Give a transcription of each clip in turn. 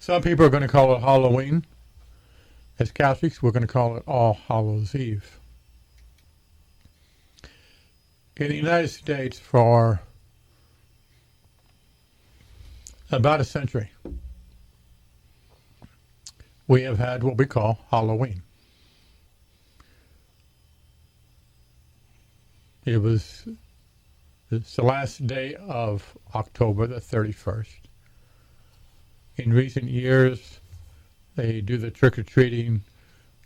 Some people are going to call it Halloween. As Catholics, we're going to call it All Hallows Eve. In the United States, for about a century, we have had what we call Halloween. It's the last day of October the 31st. In recent years, they do the trick-or-treating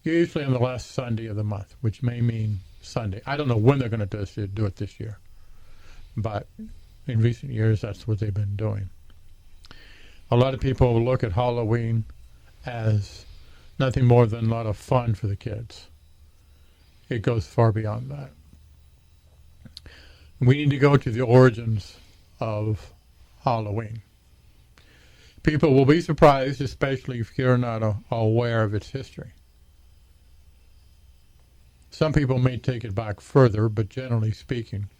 usually on the last Sunday of the month, which may mean Sunday. I don't know when they're going to do it this year, but in recent years, that's what they've been doing. A lot of people look at Halloween as nothing more than a lot of fun for the kids. It goes far beyond that. We need to go to the origins of Halloween. People will be surprised, especially if you're not aware of its history. Some people may take it back further, but generally speaking,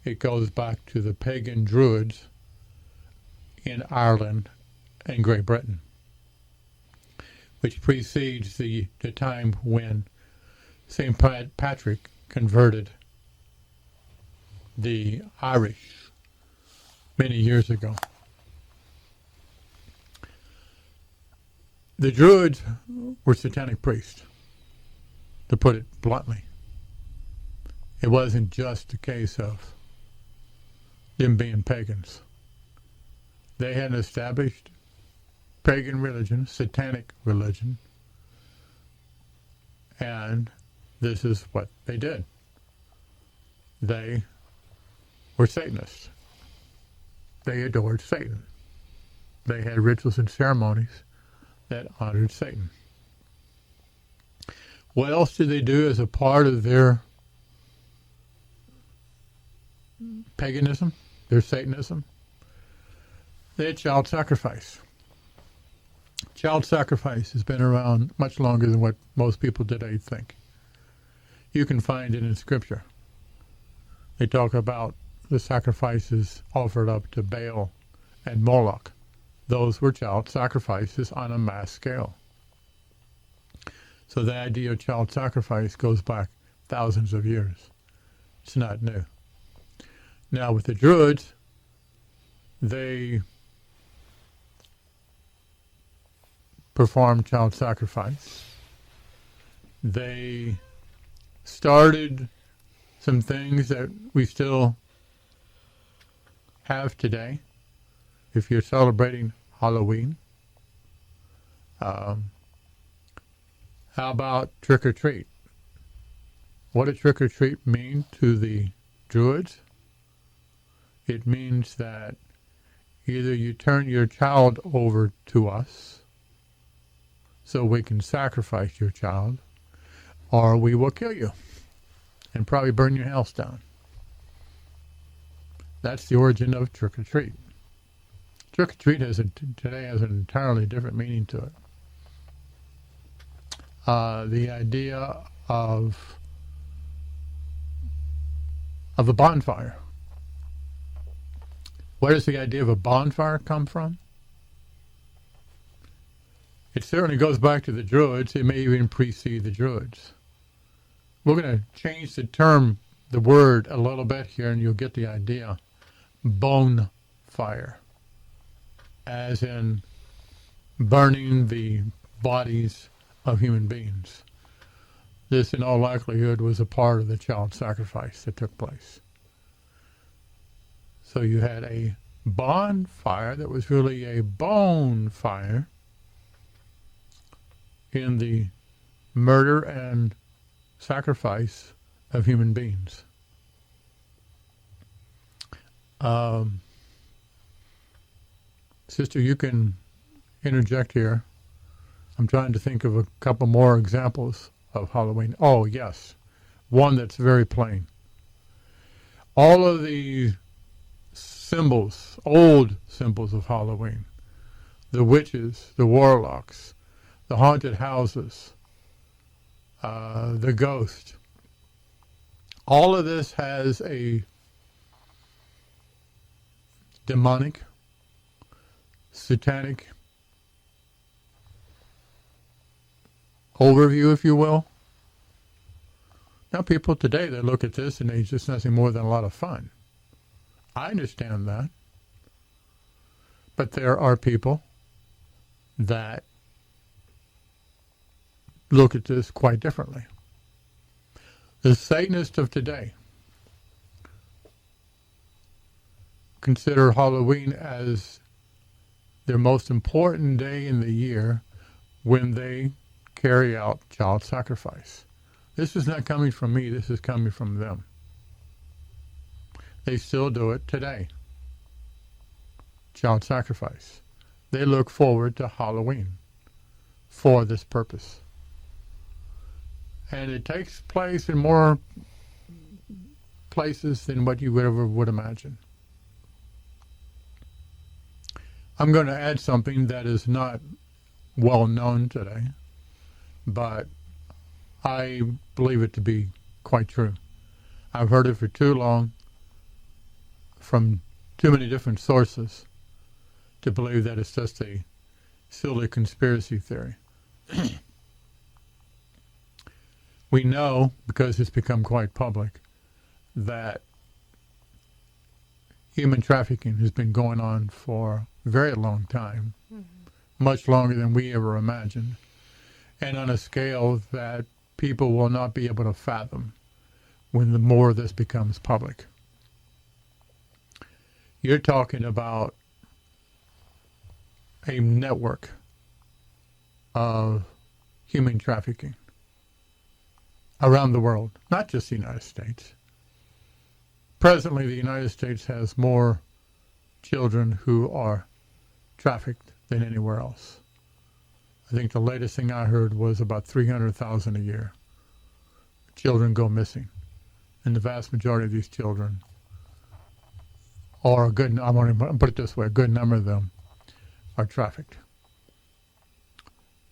it goes back to the pagan Druids in Ireland and Great Britain, which precedes the time when St. Patrick converted the Irish many years ago. The Druids were satanic priests, to put it bluntly. It wasn't just a case of them being pagans. They had an established pagan religion, satanic religion, and this is what they did. They were Satanists. They adored Satan. They had rituals and ceremonies that honored Satan. What else did they do as a part of their paganism, their Satanism? They had child sacrifice. Child sacrifice has been around much longer than what most people today think. You can find it in Scripture. They talk about the sacrifices offered up to Baal and Moloch. Those were child sacrifices on a mass scale. So the idea of child sacrifice goes back thousands of years. It's not new. Now with the Druids, they performed child sacrifice. They started some things that we still have today. If you're celebrating Halloween, how about trick-or-treat? What did trick-or-treat mean to the Druids? It means that either you turn your child over to us so we can sacrifice your child, or we will kill you and probably burn your house down. That's the origin of trick-or-treat. Trick-or-treat today has an entirely different meaning to it. The idea of a bonfire. Where does the idea of a bonfire come from? It certainly goes back to the Druids. It may even precede the Druids. We're going to change the term, the word, a little bit here, and you'll get the idea. Bone fire, as in burning the bodies of human beings. This, in all likelihood, was a part of the child sacrifice that took place. So you had a bonfire that was really a bone fire in the murder and sacrifice of human beings. Sister, you can interject here. I'm trying to think of a couple more examples of Halloween. Oh, yes. One that's very plain. All of the symbols, old symbols of Halloween, the witches, the warlocks, the haunted houses, the ghost, all of this has a demonic, satanic overview, if you will. Now, people today, they look at this and it's just nothing more than a lot of fun. I understand that. But there are people that look at this quite differently. The Satanists of today consider Halloween as their most important day in the year when they carry out child sacrifice. This is not coming from me, this is coming from them. They still do it today. Child sacrifice. They look forward to Halloween for this purpose. And it takes place in more places than what you ever would imagine. I'm going to add something that is not well known today, but I believe it to be quite true. I've heard it for too long from too many different sources to believe that it's just a silly conspiracy theory. We know, because it's become quite public, that human trafficking has been going on for a very long time, much longer than we ever imagined, and on a scale that people will not be able to fathom when the more this becomes public. You're talking about a network of human trafficking around the world, not just the United States. Presently, the United States has more children who are trafficked than anywhere else. I think the latest thing I heard was about 300,000 a year. Children go missing. And the vast majority of these children, or I'm going to put it this way, a good number of them are trafficked.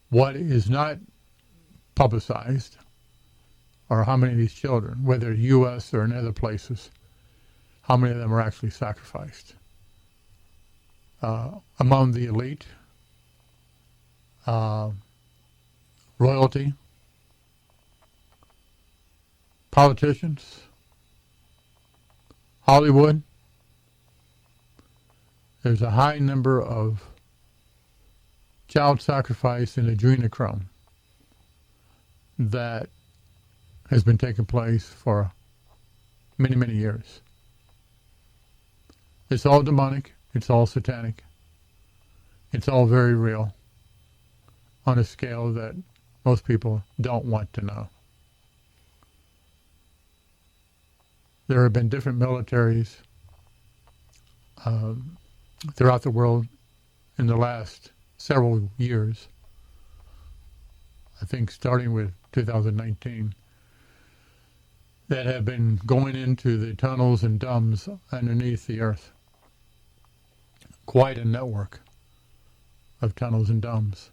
What is not publicized are how many of these children, whether U.S. or in other places, how many of them are actually sacrificed. Among the elite, royalty, politicians, Hollywood, there's a high number of child sacrifice and adrenochrome that has been taking place for many, many years. It's all demonic. It's all satanic. It's all very real on a scale that most people don't want to know. There have been different militaries throughout the world in the last several years, I think starting with 2019, that have been going into the tunnels and dumbs underneath the earth. Quite a network of tunnels and dumbs.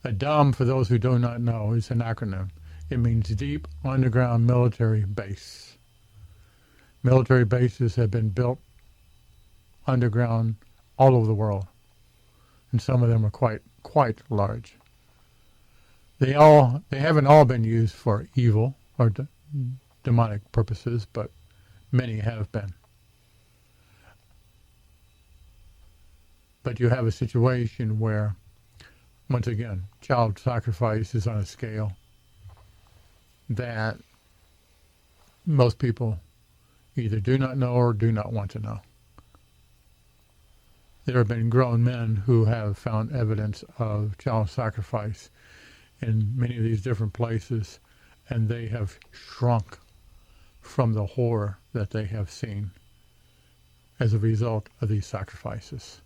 A dumb, for those who do not know, is an acronym. It means Deep Underground Military Base. Military bases have been built underground all over the world, and some of them are quite large. They haven't all been used for evil or demonic purposes, but many have been. But you have a situation where, once again, child sacrifice is on a scale that most people either do not know or do not want to know. There have been grown men who have found evidence of child sacrifice in many of these different places, and they have shrunk from the horror that they have seen as a result of these sacrifices.